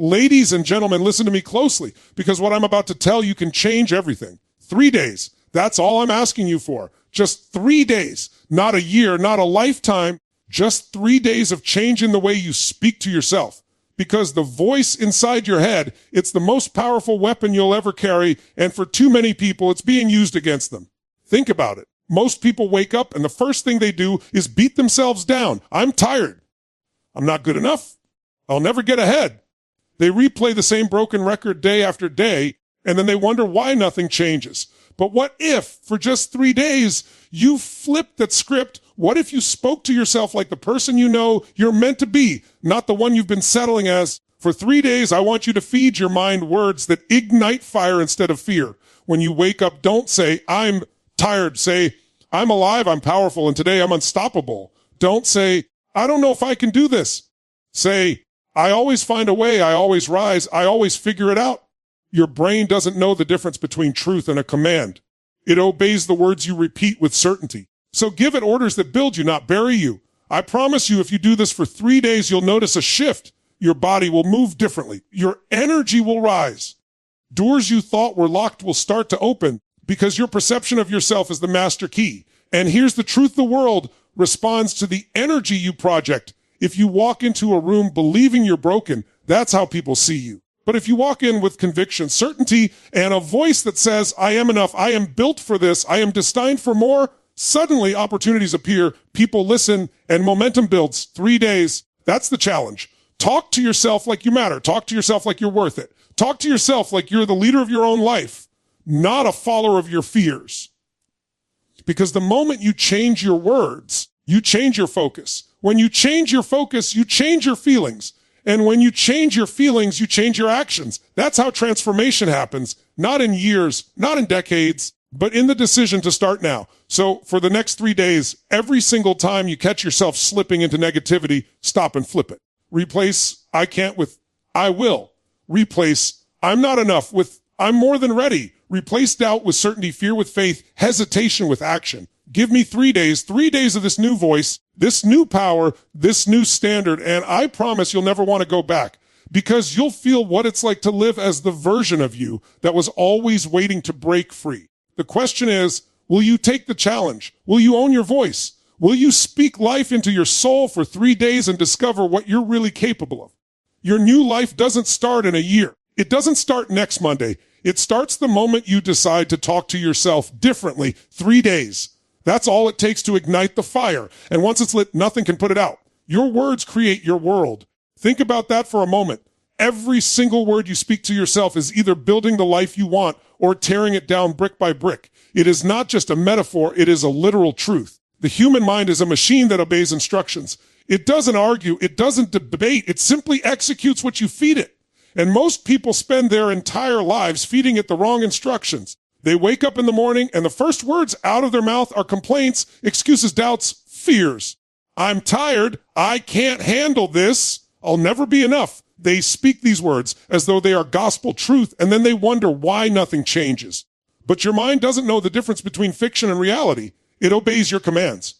Ladies and gentlemen, listen to me closely, because what I'm about to tell you can change everything. 3 days. That's all I'm asking you for. Just 3 days. Not a year, not a lifetime. Just 3 days of changing the way you speak to yourself. Because the voice inside your head, it's the most powerful weapon you'll ever carry, and for too many people, it's being used against them. Think about it. Most people wake up, and the first thing they do is beat themselves down. I'm tired. I'm not good enough. I'll never get ahead. They replay the same broken record day after day, and then they wonder why nothing changes. But what if, for just 3 days, you flipped that script? What if you spoke to yourself like the person you know you're meant to be, not the one you've been settling as? For 3 days, I want you to feed your mind words that ignite fire instead of fear. When you wake up, don't say, I'm tired. Say, I'm alive, I'm powerful, and today I'm unstoppable. Don't say, I don't know if I can do this. Say, I always find a way, I always rise, I always figure it out. Your brain doesn't know the difference between truth and a command. It obeys the words you repeat with certainty. So give it orders that build you, not bury you. I promise you, if you do this for 3 days, you'll notice a shift. Your body will move differently. Your energy will rise. Doors you thought were locked will start to open because your perception of yourself is the master key. And here's the truth: the world responds to the energy you project. If you walk into a room believing you're broken, that's how people see you. But if you walk in with conviction, certainty, and a voice that says, I am enough, I am built for this, I am destined for more, suddenly opportunities appear, people listen, and momentum builds. 3 days. That's the challenge. Talk to yourself like you matter. Talk to yourself like you're worth it. Talk to yourself like you're the leader of your own life, not a follower of your fears. Because the moment you change your words, you change your focus. When you change your focus, you change your feelings. And when you change your feelings, you change your actions. That's how transformation happens. Not in years, not in decades, but in the decision to start now. So for the next 3 days, every single time you catch yourself slipping into negativity, stop and flip it. Replace I can't with I will. Replace I'm not enough with I'm more than ready. Replace doubt with certainty, fear with faith, hesitation with action. Give me 3 days of this new voice, this new power, this new standard, and I promise you'll never want to go back, because you'll feel what it's like to live as the version of you that was always waiting to break free. The question is, will you take the challenge? Will you own your voice? Will you speak life into your soul for 3 days and discover what you're really capable of? Your new life doesn't start in a year. It doesn't start next Monday. It starts the moment you decide to talk to yourself differently. 3 days. That's all it takes to ignite the fire. And once it's lit, nothing can put it out. Your words create your world. Think about that for a moment. Every single word you speak to yourself is either building the life you want or tearing it down brick by brick. It is not just a metaphor, it is a literal truth. The human mind is a machine that obeys instructions. It doesn't argue, it doesn't debate, it simply executes what you feed it. And most people spend their entire lives feeding it the wrong instructions. They wake up in the morning and the first words out of their mouth are complaints, excuses, doubts, fears. I'm tired. I can't handle this. I'll never be enough. They speak these words as though they are gospel truth, and then they wonder why nothing changes. But your mind doesn't know the difference between fiction and reality. It obeys your commands.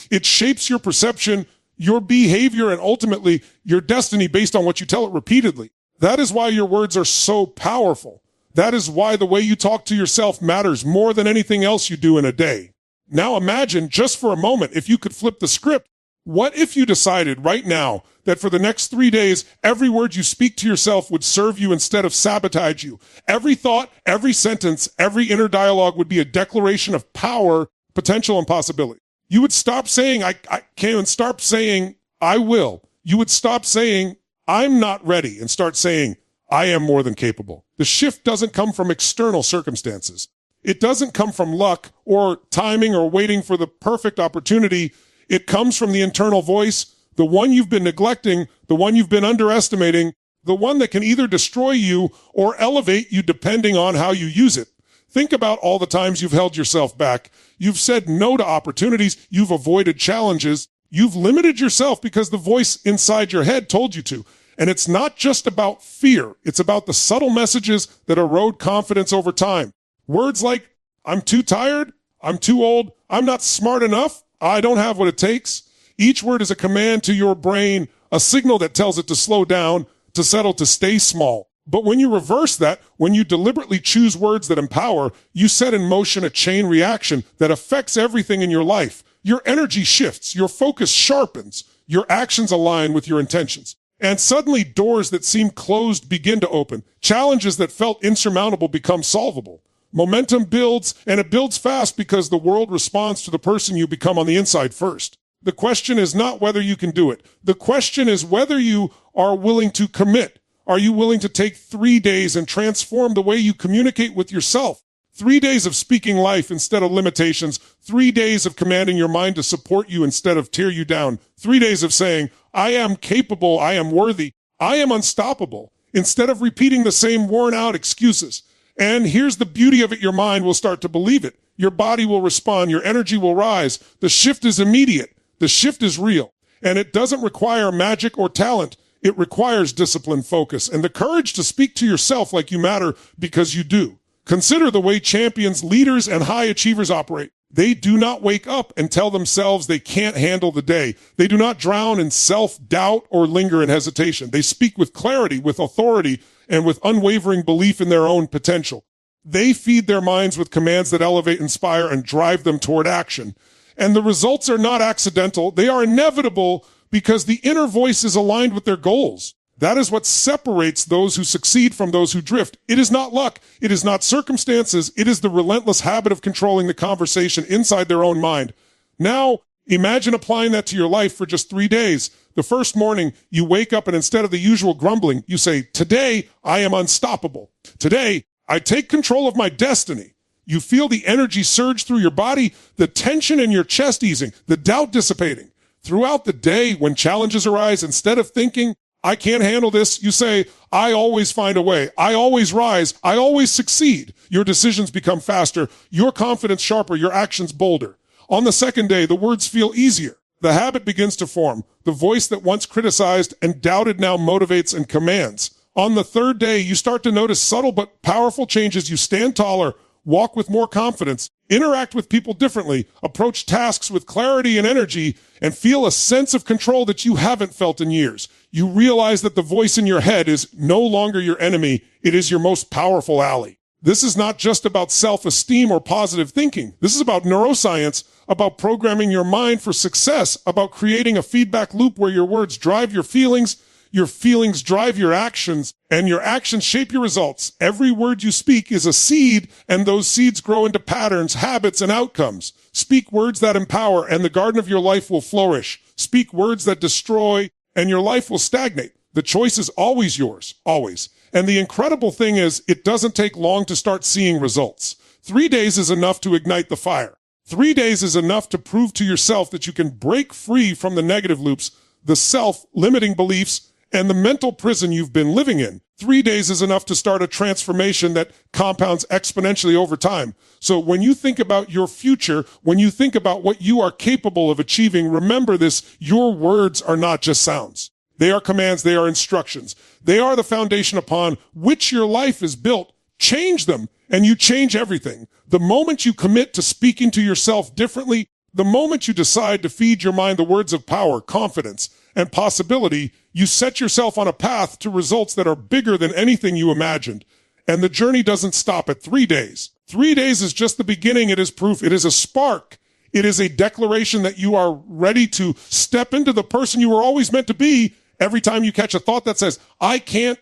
It shapes your perception, your behavior, and ultimately your destiny based on what you tell it repeatedly. That is why your words are so powerful. That is why the way you talk to yourself matters more than anything else you do in a day. Now imagine, just for a moment, if you could flip the script. What if you decided right now that for the next 3 days, every word you speak to yourself would serve you instead of sabotage you? Every thought, every sentence, every inner dialogue would be a declaration of power, potential, and possibility. You would stop saying, I can't, and start saying, I will. You would stop saying, I'm not ready, and start saying, I am more than capable. The shift doesn't come from external circumstances. It doesn't come from luck or timing or waiting for the perfect opportunity. It comes from the internal voice, the one you've been neglecting, the one you've been underestimating, the one that can either destroy you or elevate you depending on how you use it. Think about all the times you've held yourself back. You've said no to opportunities. You've avoided challenges. You've limited yourself because the voice inside your head told you to. And it's not just about fear. It's about the subtle messages that erode confidence over time. Words like, I'm too tired, I'm too old, I'm not smart enough, I don't have what it takes. Each word is a command to your brain, a signal that tells it to slow down, to settle, to stay small. But when you reverse that, when you deliberately choose words that empower, you set in motion a chain reaction that affects everything in your life. Your energy shifts, your focus sharpens, your actions align with your intentions. And suddenly doors that seemed closed begin to open. Challenges that felt insurmountable become solvable. Momentum builds, and it builds fast because the world responds to the person you become on the inside first. The question is not whether you can do it. The question is whether you are willing to commit. Are you willing to take 3 days and transform the way you communicate with yourself? 3 days of speaking life instead of limitations. 3 days of commanding your mind to support you instead of tear you down. 3 days of saying, I am capable, I am worthy, I am unstoppable, instead of repeating the same worn out excuses. And here's the beauty of it, your mind will start to believe it. Your body will respond, your energy will rise. The shift is immediate. The shift is real. And it doesn't require magic or talent. It requires discipline, focus, and the courage to speak to yourself like you matter because you do. Consider the way champions, leaders, and high achievers operate. They do not wake up and tell themselves they can't handle the day. They do not drown in self-doubt or linger in hesitation. They speak with clarity, with authority, and with unwavering belief in their own potential. They feed their minds with commands that elevate, inspire, and drive them toward action. And the results are not accidental. They are inevitable because the inner voice is aligned with their goals. That is what separates those who succeed from those who drift. It is not luck. It is not circumstances. It is the relentless habit of controlling the conversation inside their own mind. Now, imagine applying that to your life for just 3 days. The first morning, you wake up and instead of the usual grumbling, you say, today, I am unstoppable. Today, I take control of my destiny. You feel the energy surge through your body, the tension in your chest easing, the doubt dissipating. Throughout the day, when challenges arise, instead of thinking, I can't handle this, you say, I always find a way. I always rise. I always succeed. Your decisions become faster, your confidence sharper, your actions bolder. On the second day, the words feel easier. The habit begins to form. The voice that once criticized and doubted now motivates and commands. On the third day, you start to notice subtle but powerful changes. You stand taller, walk with more confidence, interact with people differently, approach tasks with clarity and energy, and feel a sense of control that you haven't felt in years. You realize that the voice in your head is no longer your enemy. It is your most powerful ally. This is not just about self-esteem or positive thinking. This is about neuroscience, about programming your mind for success, about creating a feedback loop where your words drive your feelings drive your actions, and your actions shape your results. Every word you speak is a seed, and those seeds grow into patterns, habits, and outcomes. Speak words that empower, and the garden of your life will flourish. Speak words that destroy, and your life will stagnate. The choice is always yours, always. And the incredible thing is, it doesn't take long to start seeing results. 3 days is enough to ignite the fire. 3 days is enough to prove to yourself that you can break free from the negative loops, the self-limiting beliefs, and the mental prison you've been living in. 3 days is enough to start a transformation that compounds exponentially over time. So when you think about your future, when you think about what you are capable of achieving, remember this, your words are not just sounds. They are commands, they are instructions. They are the foundation upon which your life is built. Change them, and you change everything. The moment you commit to speaking to yourself differently, the moment you decide to feed your mind the words of power, confidence, and possibility, you set yourself on a path to results that are bigger than anything you imagined. And the journey doesn't stop at 3 days. 3 days is just the beginning. It is proof. It is a spark. It is a declaration that you are ready to step into the person you were always meant to be. Every time you catch a thought that says, I can't,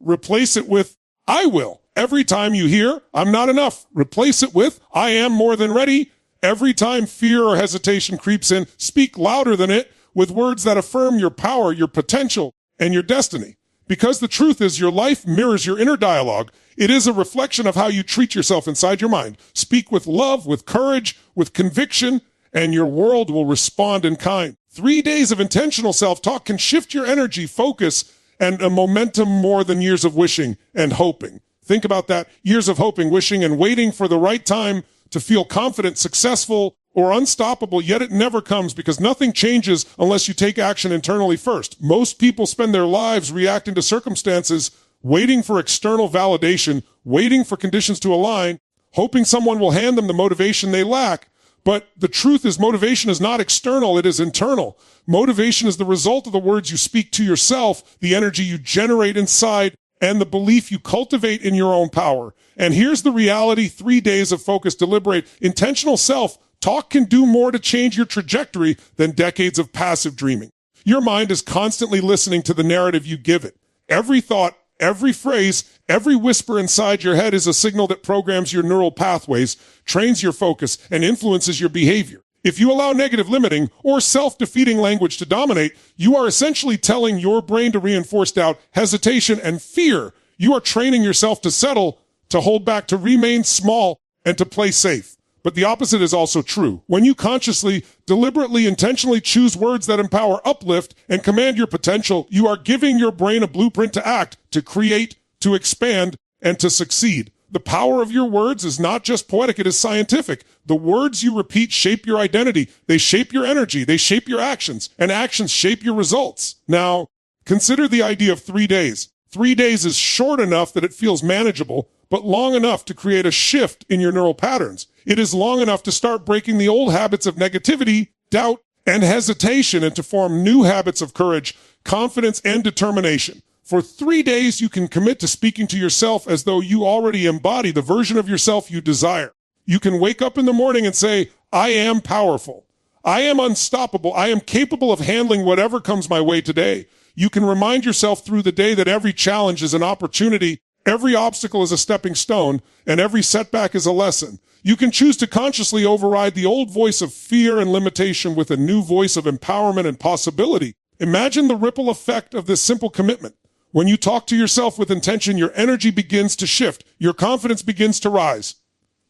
replace it with, I will. Every time you hear, I'm not enough, replace it with, I am more than ready. Every time fear or hesitation creeps in, speak louder than it with words that affirm your power, your potential, and your destiny. Because the truth is your life mirrors your inner dialogue. It is a reflection of how you treat yourself inside your mind. Speak with love, with courage, with conviction, and your world will respond in kind. 3 days of intentional self-talk can shift your energy, focus, and a momentum more than years of wishing and hoping. Think about that. Years of hoping, wishing, and waiting for the right time to feel confident, successful, or unstoppable, yet it never comes because nothing changes unless you take action internally first. Most people spend their lives reacting to circumstances, waiting for external validation, waiting for conditions to align, hoping someone will hand them the motivation they lack. But the truth is motivation is not external, it is internal. Motivation is the result of the words you speak to yourself, the energy you generate inside, and the belief you cultivate in your own power. And here's the reality: 3 days of focused, deliberate, intentional self-talk can do more to change your trajectory than decades of passive dreaming. Your mind is constantly listening to the narrative you give it. Every thought, every phrase, every whisper inside your head is a signal that programs your neural pathways, trains your focus, and influences your behavior. If you allow negative, limiting, or self-defeating language to dominate, you are essentially telling your brain to reinforce doubt, hesitation, and fear. You are training yourself to settle, to hold back, to remain small, and to play safe. But the opposite is also true. When you consciously, deliberately, intentionally choose words that empower, uplift, and command your potential, you are giving your brain a blueprint to act, to create, to expand, and to succeed. The power of your words is not just poetic, it is scientific. The words you repeat shape your identity. They shape your energy. They shape your actions. And actions shape your results. Now, consider the idea of 3 days. 3 days is short enough that it feels manageable, but long enough to create a shift in your neural patterns. It is long enough to start breaking the old habits of negativity, doubt, and hesitation, and to form new habits of courage, confidence, and determination. For 3 days, you can commit to speaking to yourself as though you already embody the version of yourself you desire. You can wake up in the morning and say, I am powerful. I am unstoppable. I am capable of handling whatever comes my way today. You can remind yourself through the day that every challenge is an opportunity, every obstacle is a stepping stone, and every setback is a lesson. You can choose to consciously override the old voice of fear and limitation with a new voice of empowerment and possibility. Imagine the ripple effect of this simple commitment. When you talk to yourself with intention, your energy begins to shift. Your confidence begins to rise.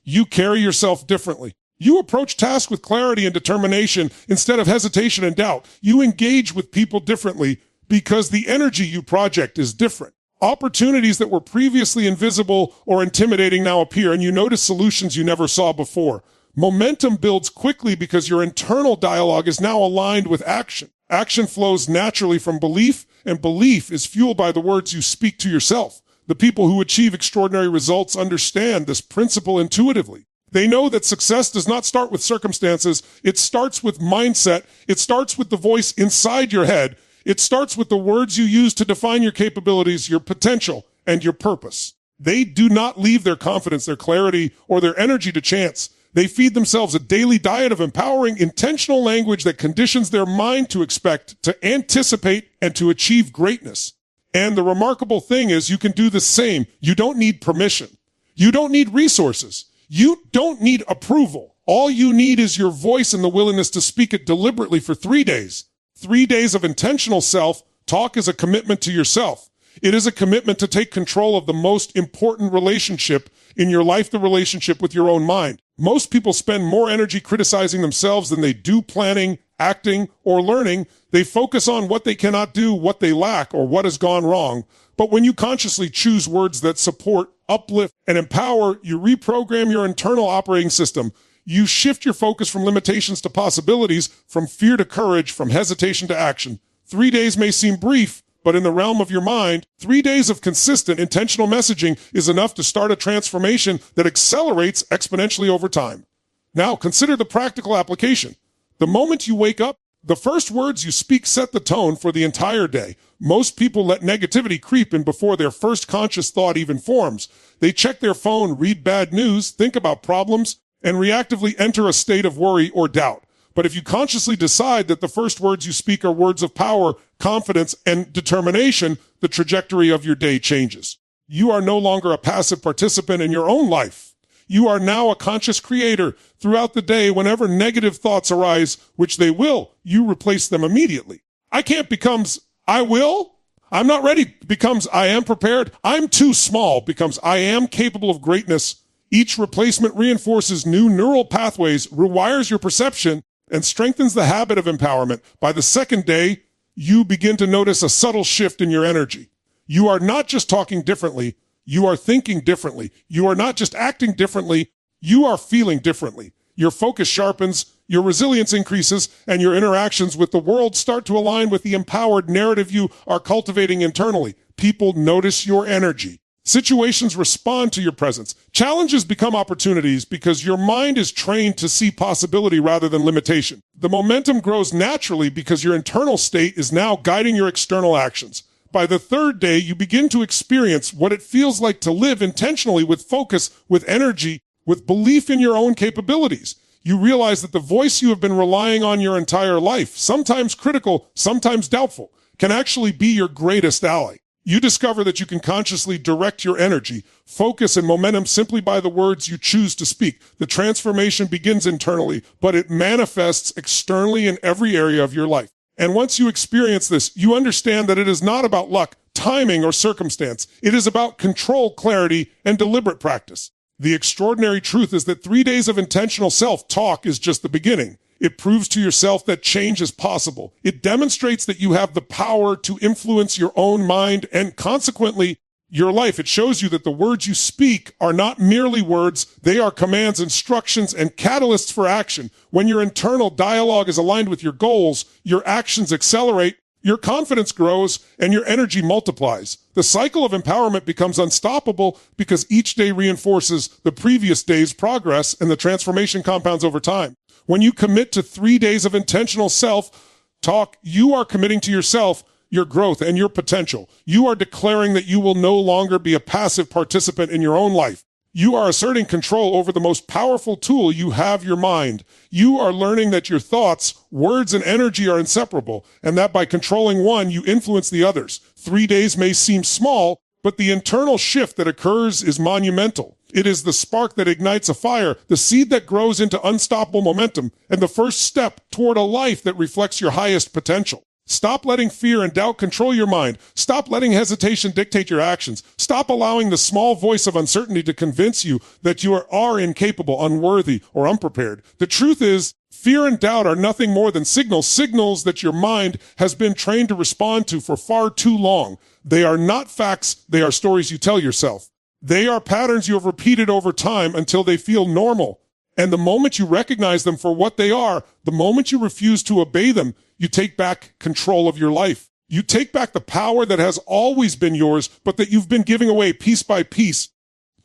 You carry yourself differently. You approach tasks with clarity and determination instead of hesitation and doubt. You engage with people differently because the energy you project is different. Opportunities that were previously invisible or intimidating now appear, and you notice solutions you never saw before. Momentum builds quickly because your internal dialogue is now aligned with action. Action flows naturally from belief, and belief is fueled by the words you speak to yourself. The people who achieve extraordinary results understand this principle intuitively. They know that success does not start with circumstances. It starts with mindset. It starts with the voice inside your head. It starts with the words you use to define your capabilities, your potential, and your purpose. They do not leave their confidence, their clarity, or their energy to chance. They feed themselves a daily diet of empowering, intentional language that conditions their mind to expect, to anticipate, and to achieve greatness. And the remarkable thing is you can do the same. You don't need permission. You don't need resources. You don't need approval. All you need is your voice and the willingness to speak it deliberately for 3 days. 3 days of intentional self-talk is a commitment to yourself. It is a commitment to take control of the most important relationship in your life, the relationship with your own mind. Most people spend more energy criticizing themselves than they do planning, acting, or learning. They focus on what they cannot do, what they lack, or what has gone wrong. But when you consciously choose words that support, uplift, and empower, you reprogram your internal operating system. You shift your focus from limitations to possibilities, from fear to courage, from hesitation to action. 3 days may seem brief, but in the realm of your mind, 3 days of consistent, intentional messaging is enough to start a transformation that accelerates exponentially over time. Now, consider the practical application. The moment you wake up, the first words you speak set the tone for the entire day. Most people let negativity creep in before their first conscious thought even forms. They check their phone, read bad news, think about problems, and reactively enter a state of worry or doubt. But if you consciously decide that the first words you speak are words of power, confidence, and determination, the trajectory of your day changes. You are no longer a passive participant in your own life. You are now a conscious creator. Throughout the day, whenever negative thoughts arise, which they will, you replace them immediately. I can't becomes I will. I'm not ready becomes I am prepared. I'm too small becomes I am capable of greatness. Each replacement reinforces new neural pathways, rewires your perception, and strengthens the habit of empowerment. By the second day, you begin to notice a subtle shift in your energy. You are not just talking differently, you are thinking differently. You are not just acting differently, you are feeling differently. Your focus sharpens, your resilience increases, and your interactions with the world start to align with the empowered narrative you are cultivating internally. People notice your energy. Situations respond to your presence. Challenges become opportunities because your mind is trained to see possibility rather than limitation. The momentum grows naturally because your internal state is now guiding your external actions. By the third day, you begin to experience what it feels like to live intentionally with focus, with energy, with belief in your own capabilities. You realize that the voice you have been relying on your entire life, sometimes critical, sometimes doubtful, can actually be your greatest ally. You discover that you can consciously direct your energy, focus, and momentum simply by the words you choose to speak. The transformation begins internally, but it manifests externally in every area of your life. And once you experience this, you understand that it is not about luck, timing, or circumstance. It is about control, clarity, and deliberate practice. The extraordinary truth is that 3 days of intentional self-talk is just the beginning. It proves to yourself that change is possible. It demonstrates that you have the power to influence your own mind and consequently your life. It shows you that the words you speak are not merely words. They are commands, instructions, and catalysts for action. When your internal dialogue is aligned with your goals, your actions accelerate, your confidence grows, and your energy multiplies. The cycle of empowerment becomes unstoppable because each day reinforces the previous day's progress and the transformation compounds over time. When you commit to 3 days of intentional self-talk, you are committing to yourself, your growth, and your potential. You are declaring that you will no longer be a passive participant in your own life. You are asserting control over the most powerful tool you have, your mind. You are learning that your thoughts, words, and energy are inseparable, and that by controlling one, you influence the others. 3 days may seem small, but the internal shift that occurs is monumental. It is the spark that ignites a fire, the seed that grows into unstoppable momentum, and the first step toward a life that reflects your highest potential. Stop letting fear and doubt control your mind. Stop letting hesitation dictate your actions. Stop allowing the small voice of uncertainty to convince you that you are incapable, unworthy, or unprepared. The truth is, fear and doubt are nothing more than signals that your mind has been trained to respond to for far too long. They are not facts, they are stories you tell yourself. They are patterns you have repeated over time until they feel normal. And the moment you recognize them for what they are, the moment you refuse to obey them, you take back control of your life. You take back the power that has always been yours, but that you've been giving away piece by piece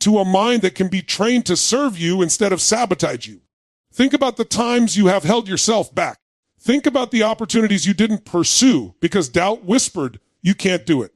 to a mind that can be trained to serve you instead of sabotage you. Think about the times you have held yourself back. Think about the opportunities you didn't pursue because doubt whispered, you can't do it.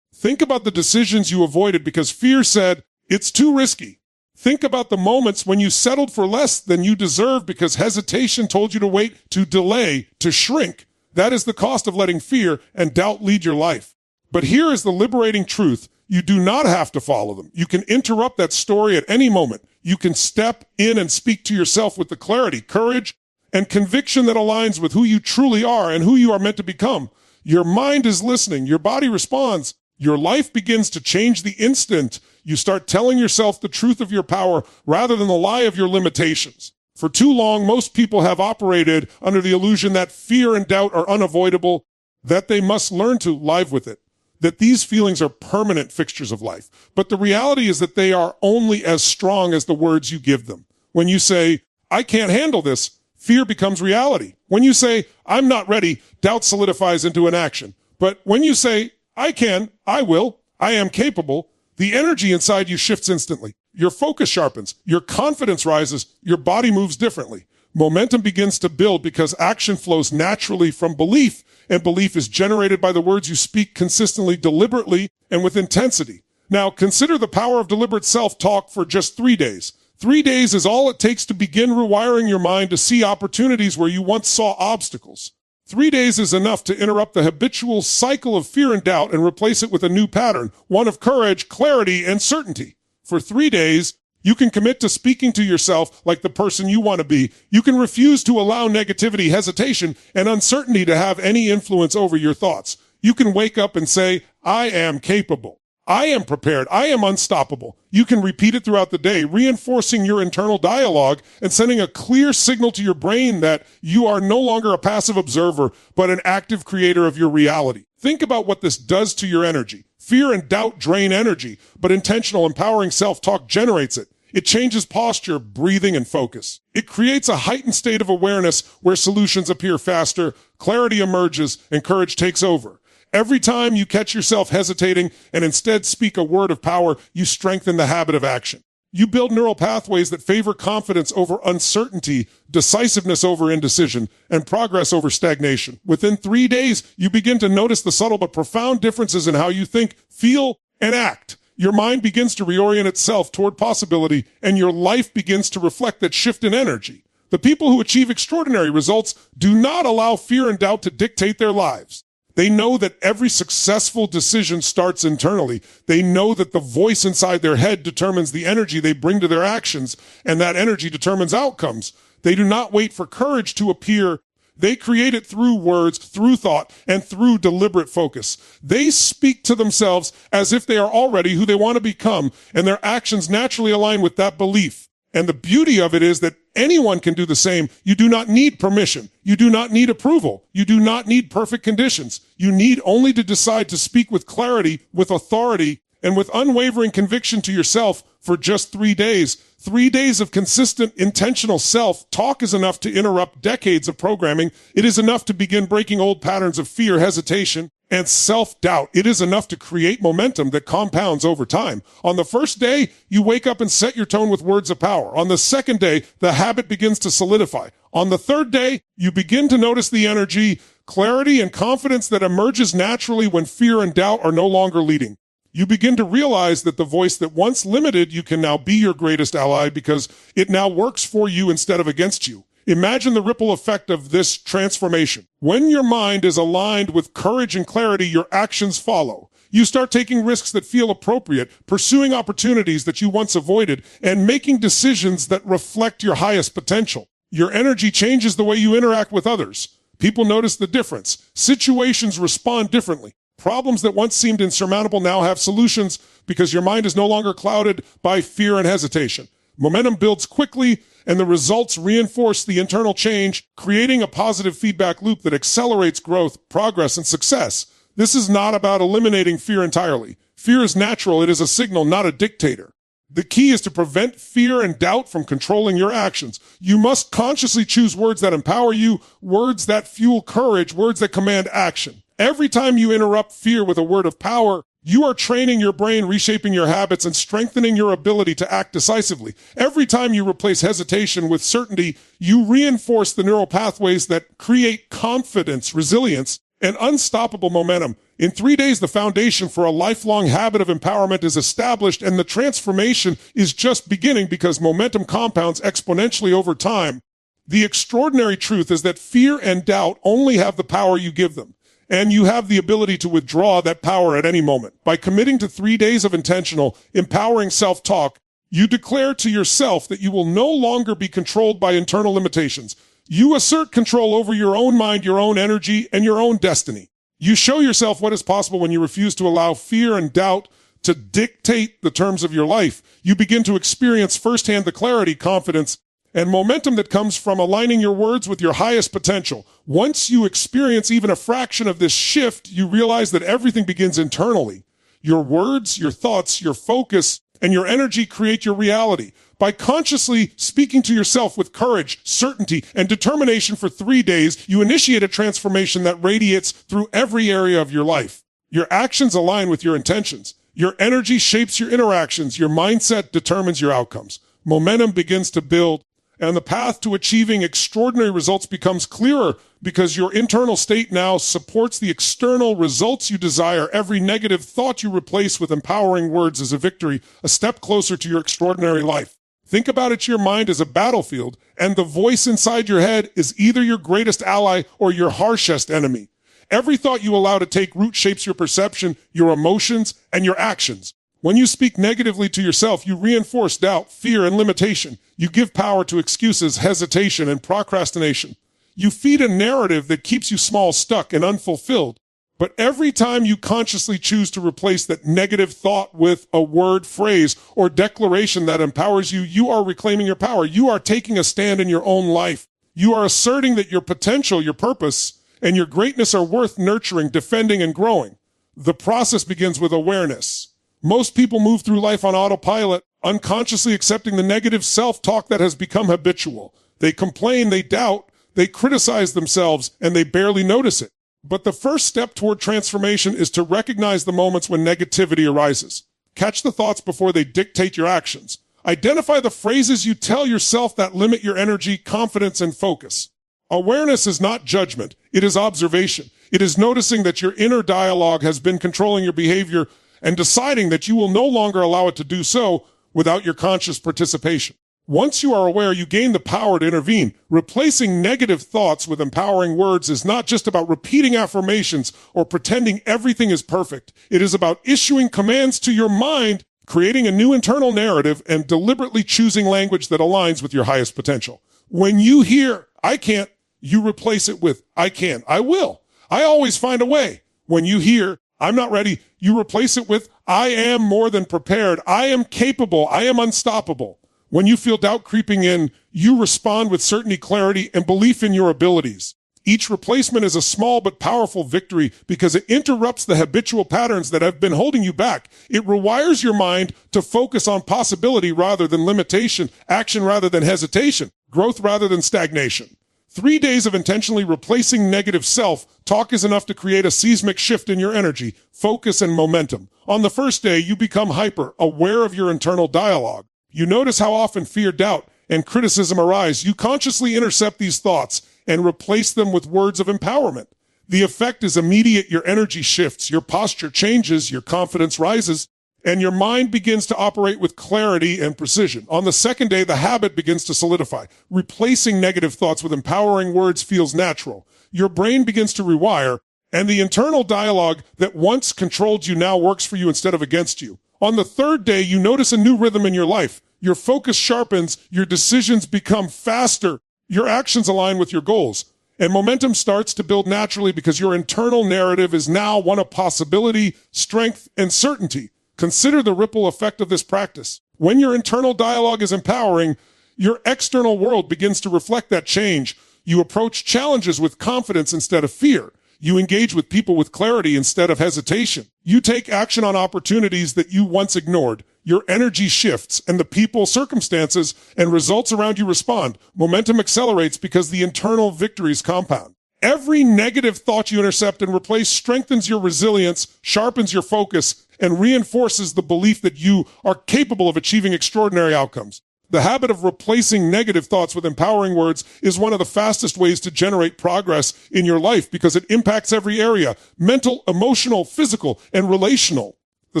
Think about the decisions you avoided because fear said, it's too risky. Think about the moments when you settled for less than you deserved because hesitation told you to wait, to delay, to shrink. That is the cost of letting fear and doubt lead your life. But here is the liberating truth. You do not have to follow them. You can interrupt that story at any moment. You can step in and speak to yourself with the clarity, courage, and conviction that aligns with who you truly are and who you are meant to become. Your mind is listening. Your body responds. Your life begins to change the instant you start telling yourself the truth of your power rather than the lie of your limitations. For too long, most people have operated under the illusion that fear and doubt are unavoidable, that they must learn to live with it, that these feelings are permanent fixtures of life. But the reality is that they are only as strong as the words you give them. When you say, I can't handle this, fear becomes reality. When you say, I'm not ready, doubt solidifies into an action. But when you say, I can, I will, I am capable, the energy inside you shifts instantly. Your focus sharpens, your confidence rises, your body moves differently. Momentum begins to build because action flows naturally from belief, and belief is generated by the words you speak consistently, deliberately, and with intensity. Now, consider the power of deliberate self-talk for just 3 days. 3 days is all it takes to begin rewiring your mind to see opportunities where you once saw obstacles. 3 days is enough to interrupt the habitual cycle of fear and doubt and replace it with a new pattern, one of courage, clarity, and certainty. For 3 days, you can commit to speaking to yourself like the person you want to be. You can refuse to allow negativity, hesitation, and uncertainty to have any influence over your thoughts. You can wake up and say, I am capable. I am prepared. I am unstoppable. You can repeat it throughout the day, reinforcing your internal dialogue and sending a clear signal to your brain that you are no longer a passive observer, but an active creator of your reality. Think about what this does to your energy. Fear and doubt drain energy, but intentional, empowering self-talk generates it. It changes posture, breathing, and focus. It creates a heightened state of awareness where solutions appear faster, clarity emerges, and courage takes over. Every time you catch yourself hesitating and instead speak a word of power, you strengthen the habit of action. You build neural pathways that favor confidence over uncertainty, decisiveness over indecision, and progress over stagnation. Within 3 days, you begin to notice the subtle but profound differences in how you think, feel, and act. Your mind begins to reorient itself toward possibility, and your life begins to reflect that shift in energy. The people who achieve extraordinary results do not allow fear and doubt to dictate their lives. They know that every successful decision starts internally. They know that the voice inside their head determines the energy they bring to their actions, and that energy determines outcomes. They do not wait for courage to appear. They create it through words, through thought, and through deliberate focus. They speak to themselves as if they are already who they want to become, and their actions naturally align with that belief. And the beauty of it is that anyone can do the same. You do not need permission. You do not need approval. You do not need perfect conditions. You need only to decide to speak with clarity, with authority, and with unwavering conviction to yourself for just 3 days. 3 days of consistent, intentional self-talk is enough to interrupt decades of programming. It is enough to begin breaking old patterns of fear, hesitation, and self-doubt. It is enough to create momentum that compounds over time. On the first day, you wake up and set your tone with words of power. On the second day, the habit begins to solidify. On the third day, you begin to notice the energy, clarity, and confidence that emerges naturally when fear and doubt are no longer leading. You begin to realize that the voice that once limited you can now be your greatest ally because it now works for you instead of against you. Imagine the ripple effect of this transformation. When your mind is aligned with courage and clarity, your actions follow. You start taking risks that feel appropriate, pursuing opportunities that you once avoided, and making decisions that reflect your highest potential. Your energy changes the way you interact with others. People notice the difference. Situations respond differently. Problems that once seemed insurmountable now have solutions because your mind is no longer clouded by fear and hesitation. Momentum builds quickly, and the results reinforce the internal change, creating a positive feedback loop that accelerates growth, progress, and success. This is not about eliminating fear entirely. Fear is natural. It is a signal, not a dictator. The key is to prevent fear and doubt from controlling your actions. You must consciously choose words that empower you, words that fuel courage, words that command action. Every time you interrupt fear with a word of power, you are training your brain, reshaping your habits, and strengthening your ability to act decisively. Every time you replace hesitation with certainty, you reinforce the neural pathways that create confidence, resilience, and unstoppable momentum. In 3 days, the foundation for a lifelong habit of empowerment is established, and the transformation is just beginning because momentum compounds exponentially over time. The extraordinary truth is that fear and doubt only have the power you give them. And you have the ability to withdraw that power at any moment. By committing to 3 days of intentional, empowering self-talk, you declare to yourself that you will no longer be controlled by internal limitations. You assert control over your own mind, your own energy, and your own destiny. You show yourself what is possible when you refuse to allow fear and doubt to dictate the terms of your life. You begin to experience firsthand the clarity, confidence, and momentum that comes from aligning your words with your highest potential. Once you experience even a fraction of this shift, you realize that everything begins internally. Your words, your thoughts, your focus, and your energy create your reality. By consciously speaking to yourself with courage, certainty, and determination for 3 days, you initiate a transformation that radiates through every area of your life. Your actions align with your intentions. Your energy shapes your interactions. Your mindset determines your outcomes. Momentum begins to build, and the path to achieving extraordinary results becomes clearer because your internal state now supports the external results you desire. Every negative thought you replace with empowering words is a victory, a step closer to your extraordinary life. Think about it, your mind as a battlefield, and the voice inside your head is either your greatest ally or your harshest enemy. Every thought you allow to take root shapes your perception, your emotions, and your actions. When you speak negatively to yourself, you reinforce doubt, fear, and limitation. You give power to excuses, hesitation, and procrastination. You feed a narrative that keeps you small, stuck, and unfulfilled. But every time you consciously choose to replace that negative thought with a word, phrase, or declaration that empowers you, you are reclaiming your power. You are taking a stand in your own life. You are asserting that your potential, your purpose, and your greatness are worth nurturing, defending, and growing. The process begins with awareness. Most people move through life on autopilot, unconsciously accepting the negative self-talk that has become habitual. They complain, they doubt, they criticize themselves, and they barely notice it. But the first step toward transformation is to recognize the moments when negativity arises. Catch the thoughts before they dictate your actions. Identify the phrases you tell yourself that limit your energy, confidence, and focus. Awareness is not judgment. It is observation. It is noticing that your inner dialogue has been controlling your behavior and deciding that you will no longer allow it to do so without your conscious participation. Once you are aware, you gain the power to intervene. Replacing negative thoughts with empowering words is not just about repeating affirmations or pretending everything is perfect. It is about issuing commands to your mind, creating a new internal narrative, and deliberately choosing language that aligns with your highest potential. When you hear, "I can't," you replace it with, "I can, I will. I always find a way." When you hear, "I'm not ready," you replace it with, "I am more than prepared. I am capable. I am unstoppable." When you feel doubt creeping in, you respond with certainty, clarity, and belief in your abilities. Each replacement is a small but powerful victory because it interrupts the habitual patterns that have been holding you back. It rewires your mind to focus on possibility rather than limitation, action rather than hesitation, growth rather than stagnation. 3 days of intentionally replacing negative self-talk is enough to create a seismic shift in your energy, focus, and momentum. On the first day, you become hyper, aware of your internal dialogue. You notice how often fear, doubt, and criticism arise. You consciously intercept these thoughts and replace them with words of empowerment. The effect is immediate. Your energy shifts, your posture changes, your confidence rises, and your mind begins to operate with clarity and precision. On the second day, the habit begins to solidify. Replacing negative thoughts with empowering words feels natural. Your brain begins to rewire, and the internal dialogue that once controlled you now works for you instead of against you. On the third day, you notice a new rhythm in your life. Your focus sharpens, your decisions become faster, your actions align with your goals, and momentum starts to build naturally because your internal narrative is now one of possibility, strength, and certainty. Consider the ripple effect of this practice. When your internal dialogue is empowering, your external world begins to reflect that change. You approach challenges with confidence instead of fear. You engage with people with clarity instead of hesitation. You take action on opportunities that you once ignored. Your energy shifts, and the people, circumstances, and results around you respond. Momentum accelerates because the internal victories compound. Every negative thought you intercept and replace strengthens your resilience, sharpens your focus, and reinforces the belief that you are capable of achieving extraordinary outcomes. The habit of replacing negative thoughts with empowering words is one of the fastest ways to generate progress in your life because it impacts every area: mental, emotional, physical, and relational. The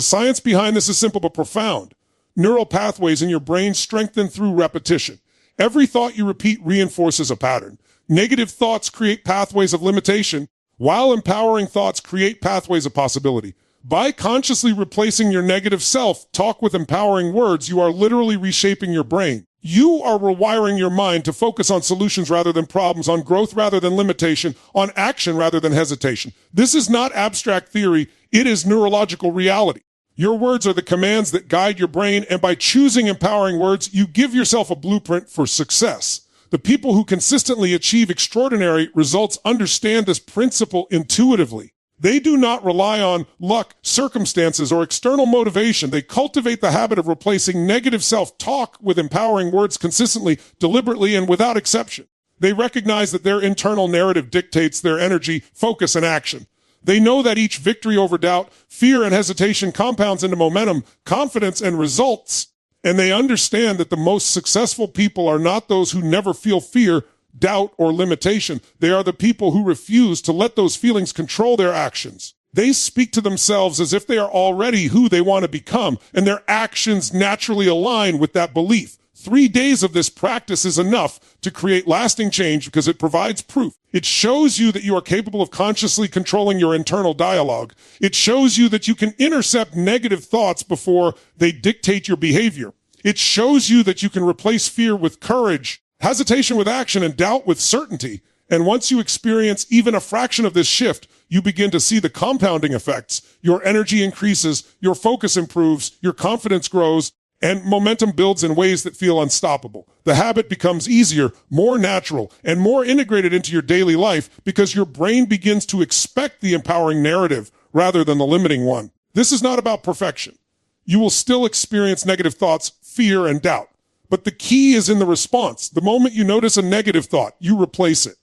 science behind this is simple but profound. Neural pathways in your brain strengthen through repetition. Every thought you repeat reinforces a pattern. Negative thoughts create pathways of limitation, while empowering thoughts create pathways of possibility. By consciously replacing your negative self-talk with empowering words, you are literally reshaping your brain. You are rewiring your mind to focus on solutions rather than problems, on growth rather than limitation, on action rather than hesitation. This is not abstract theory. It is neurological reality. Your words are the commands that guide your brain, and by choosing empowering words, you give yourself a blueprint for success. The people who consistently achieve extraordinary results understand this principle intuitively. They do not rely on luck, circumstances, or external motivation. They cultivate the habit of replacing negative self-talk with empowering words consistently, deliberately, and without exception. They recognize that their internal narrative dictates their energy, focus, and action. They know that each victory over doubt, fear, and hesitation compounds into momentum, confidence, and results. And they understand that the most successful people are not those who never feel fear, doubt, or limitation. They are the people who refuse to let those feelings control their actions. They speak to themselves as if they are already who they want to become, and their actions naturally align with that belief. 3 days of this practice is enough to create lasting change because it provides proof. It shows you that you are capable of consciously controlling your internal dialogue. It shows you that you can intercept negative thoughts before they dictate your behavior. It shows you that you can replace fear with courage, hesitation with action, and doubt with certainty. And once you experience even a fraction of this shift, you begin to see the compounding effects. Your energy increases, your focus improves, your confidence grows, and momentum builds in ways that feel unstoppable. The habit becomes easier, more natural, and more integrated into your daily life because your brain begins to expect the empowering narrative rather than the limiting one. This is not about perfection. You will still experience negative thoughts, fear, and doubt. But the key is in the response. The moment you notice a negative thought, you replace it.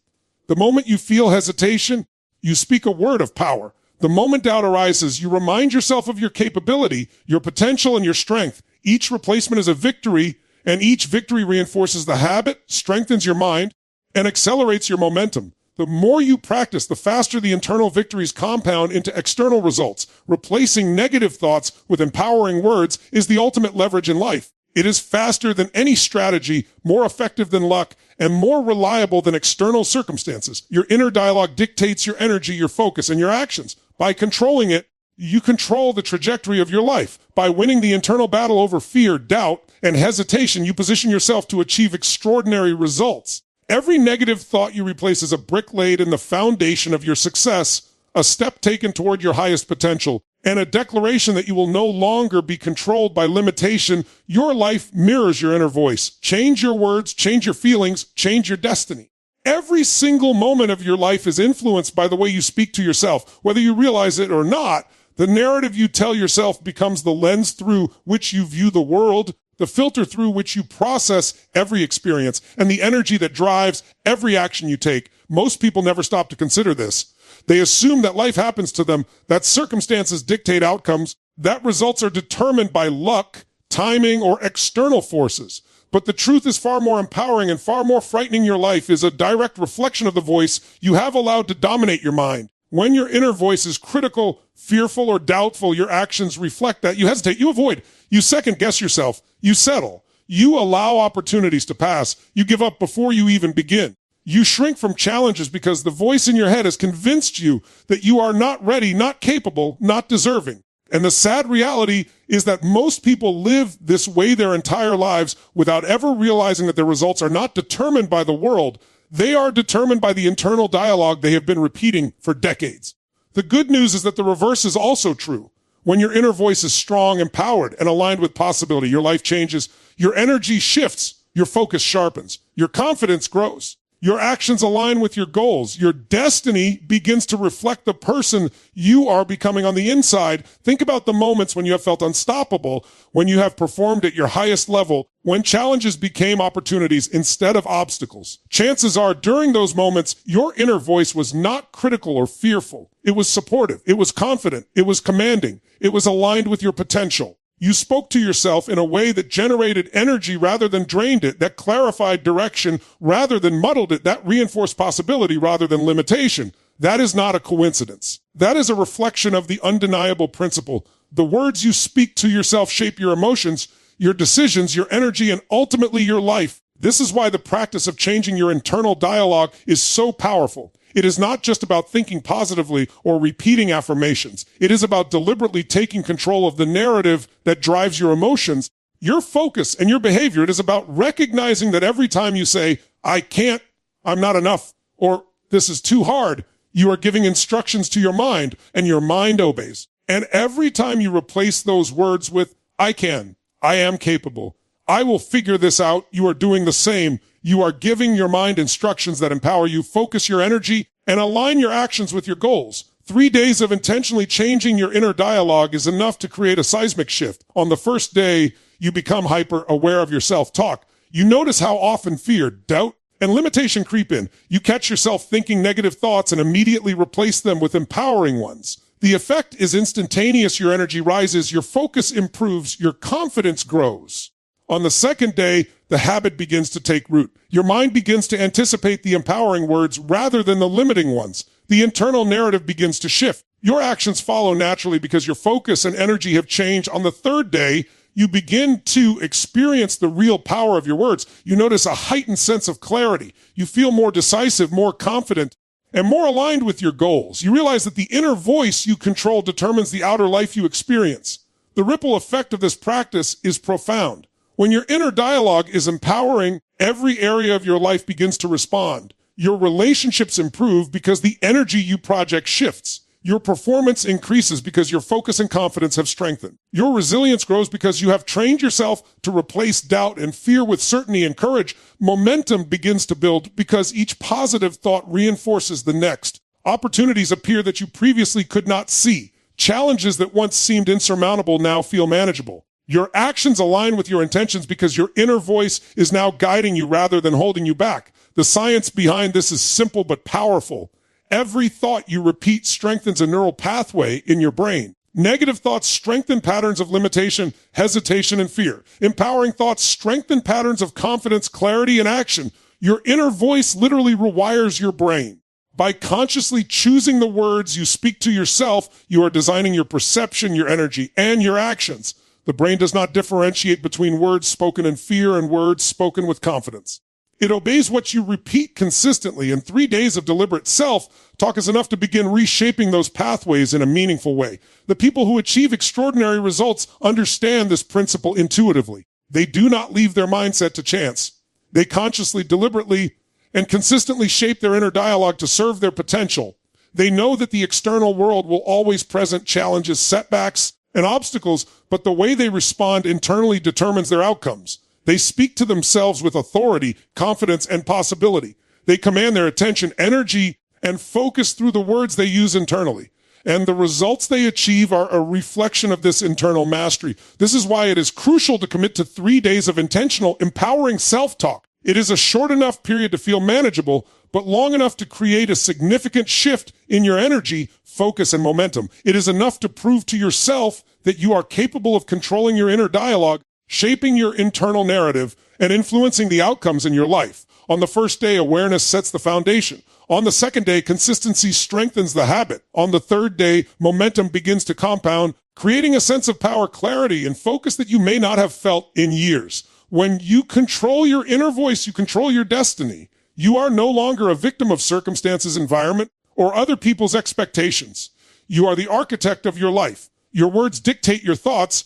The moment you feel hesitation, you speak a word of power. The moment doubt arises, you remind yourself of your capability, your potential, and your strength. Each replacement is a victory, and each victory reinforces the habit, strengthens your mind, and accelerates your momentum. The more you practice, the faster the internal victories compound into external results. Replacing negative thoughts with empowering words is the ultimate leverage in life. It is faster than any strategy, more effective than luck, and more reliable than external circumstances. Your inner dialogue dictates your energy, your focus, and your actions. By controlling it, you control the trajectory of your life. By winning the internal battle over fear, doubt, and hesitation, you position yourself to achieve extraordinary results. Every negative thought you replace is a brick laid in the foundation of your success, a step taken toward your highest potential, and a declaration that you will no longer be controlled by limitation. Your life mirrors your inner voice. Change your words, change your feelings, change your destiny. Every single moment of your life is influenced by the way you speak to yourself. Whether you realize it or not, the narrative you tell yourself becomes the lens through which you view the world, the filter through which you process every experience, and the energy that drives every action you take. Most people never stop to consider this. They assume that life happens to them, that circumstances dictate outcomes, that results are determined by luck, timing, or external forces. But the truth is far more empowering and far more frightening. Your life is a direct reflection of the voice you have allowed to dominate your mind. When your inner voice is critical, fearful, or doubtful, your actions reflect that. You hesitate, you avoid, you second guess yourself, you settle, you allow opportunities to pass, you give up before you even begin. You shrink from challenges because the voice in your head has convinced you that you are not ready, not capable, not deserving. And the sad reality is that most people live this way their entire lives without ever realizing that their results are not determined by the world. They are determined by the internal dialogue they have been repeating for decades. The good news is that the reverse is also true. When your inner voice is strong, empowered, and aligned with possibility, your life changes, your energy shifts, your focus sharpens, your confidence grows. Your actions align with your goals. Your destiny begins to reflect the person you are becoming on the inside. Think about the moments when you have felt unstoppable, when you have performed at your highest level, when challenges became opportunities instead of obstacles. Chances are during those moments, your inner voice was not critical or fearful. It was supportive. It was confident. It was commanding. It was aligned with your potential. You spoke to yourself in a way that generated energy rather than drained it, that clarified direction rather than muddled it, that reinforced possibility rather than limitation. That is not a coincidence. That is a reflection of the undeniable principle. The words you speak to yourself shape your emotions, your decisions, your energy, and ultimately your life. This is why the practice of changing your internal dialogue is so powerful. It is not just about thinking positively or repeating affirmations. It is about deliberately taking control of the narrative that drives your emotions, your focus, and your behavior. It is about recognizing that every time you say, I can't, I'm not enough, or this is too hard, you are giving instructions to your mind, and your mind obeys. And every time you replace those words with, I can, I am capable, I will figure this out, you are doing the same. You are giving your mind instructions that empower you, focus your energy, and align your actions with your goals. 3 days of intentionally changing your inner dialogue is enough to create a seismic shift. On the first day, you become hyper aware of your self-talk. You notice how often fear, doubt, and limitation creep in. You catch yourself thinking negative thoughts and immediately replace them with empowering ones. The effect is instantaneous. Your energy rises, your focus improves, your confidence grows. On the second day, the habit begins to take root. Your mind begins to anticipate the empowering words rather than the limiting ones. The internal narrative begins to shift. Your actions follow naturally because your focus and energy have changed. On the third day, you begin to experience the real power of your words. You notice a heightened sense of clarity. You feel more decisive, more confident, and more aligned with your goals. You realize that the inner voice you control determines the outer life you experience. The ripple effect of this practice is profound. When your inner dialogue is empowering, every area of your life begins to respond. Your relationships improve because the energy you project shifts. Your performance increases because your focus and confidence have strengthened. Your resilience grows because you have trained yourself to replace doubt and fear with certainty and courage. Momentum begins to build because each positive thought reinforces the next. Opportunities appear that you previously could not see. Challenges that once seemed insurmountable now feel manageable. Your actions align with your intentions because your inner voice is now guiding you rather than holding you back. The science behind this is simple but powerful. Every thought you repeat strengthens a neural pathway in your brain. Negative thoughts strengthen patterns of limitation, hesitation, and fear. Empowering thoughts strengthen patterns of confidence, clarity, and action. Your inner voice literally rewires your brain. By consciously choosing the words you speak to yourself, you are designing your perception, your energy, and your actions. The brain does not differentiate between words spoken in fear and words spoken with confidence. It obeys what you repeat consistently, and 3 days of deliberate self-talk is enough to begin reshaping those pathways in a meaningful way. The people who achieve extraordinary results understand this principle intuitively. They do not leave their mindset to chance. They consciously, deliberately, and consistently shape their inner dialogue to serve their potential. They know that the external world will always present challenges, setbacks, and obstacles, but the way they respond internally determines their outcomes. They speak to themselves with authority, confidence, and possibility. They command their attention, energy, and focus through the words they use internally. And the results they achieve are a reflection of this internal mastery. This is why it is crucial to commit to 3 days of intentional, empowering self-talk. It is a short enough period to feel manageable, but long enough to create a significant shift in your energy, focus, and momentum. It is enough to prove to yourself that you are capable of controlling your inner dialogue, shaping your internal narrative, and influencing the outcomes in your life. On the first day, awareness sets the foundation. On the second day, consistency strengthens the habit. On the third day, momentum begins to compound, creating a sense of power, clarity, and focus that you may not have felt in years. When you control your inner voice, you control your destiny. You are no longer a victim of circumstances, environment, or other people's expectations. You are the architect of your life. Your words dictate your thoughts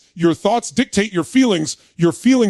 dictate your feelings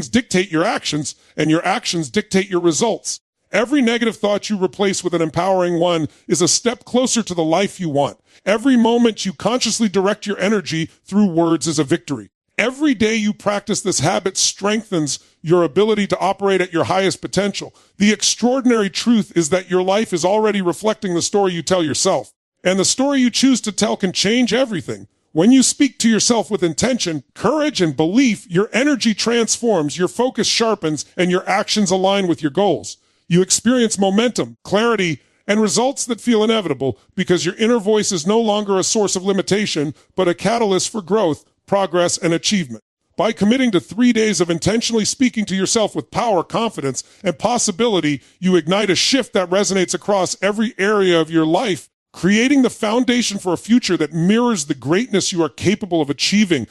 dictate your actions, and your actions dictate your results. Every negative thought you replace with an empowering one is a step closer to the life you want. Every moment you consciously direct your energy through words is a victory. Every day you practice this habit strengthens your ability to operate at your highest potential. The extraordinary truth is that your life is already reflecting the story you tell yourself. And the story you choose to tell can change everything. When you speak to yourself with intention, courage, and belief, your energy transforms, your focus sharpens, and your actions align with your goals. You experience momentum, clarity, and results that feel inevitable because your inner voice is no longer a source of limitation, but a catalyst for growth, progress, and achievement. By committing to 3 days of intentionally speaking to yourself with power, confidence, and possibility, you ignite a shift that resonates across every area of your life, creating the foundation for a future that mirrors the greatness you are capable of achieving.